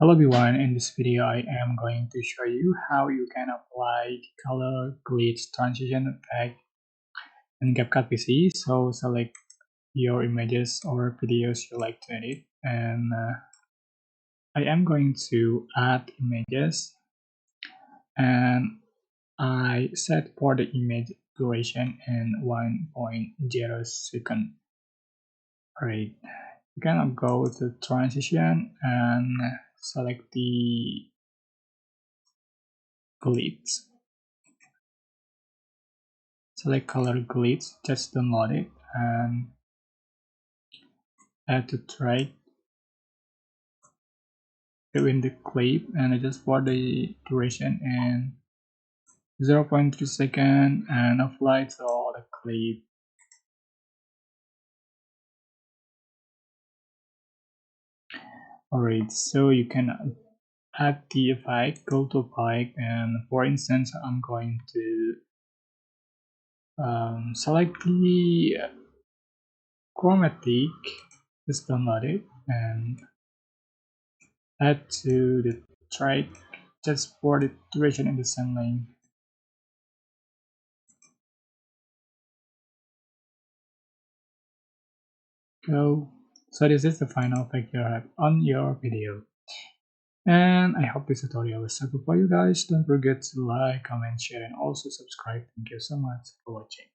Hello everyone, in this video I am going to show you how you can apply color glitch transition effect in CapCut PC. So select your images or videos you like to edit, and I am going to add images, and I set for the image duration in 1.0 second. Alright, you can go to transition and select the glitch. Select color glitch, just download it and add to track in the clip and adjust for the duration in 0.3 second and apply to all the clip. Alright, so you can add the effect, go to effect, and for instance I'm going to select the chromatic, just download it and add to the track just for the duration in the same link. Go. So this is the final effect you have on your video. And I hope this tutorial was helpful for you guys. Don't forget to like, comment, share, and also subscribe. Thank you so much for watching.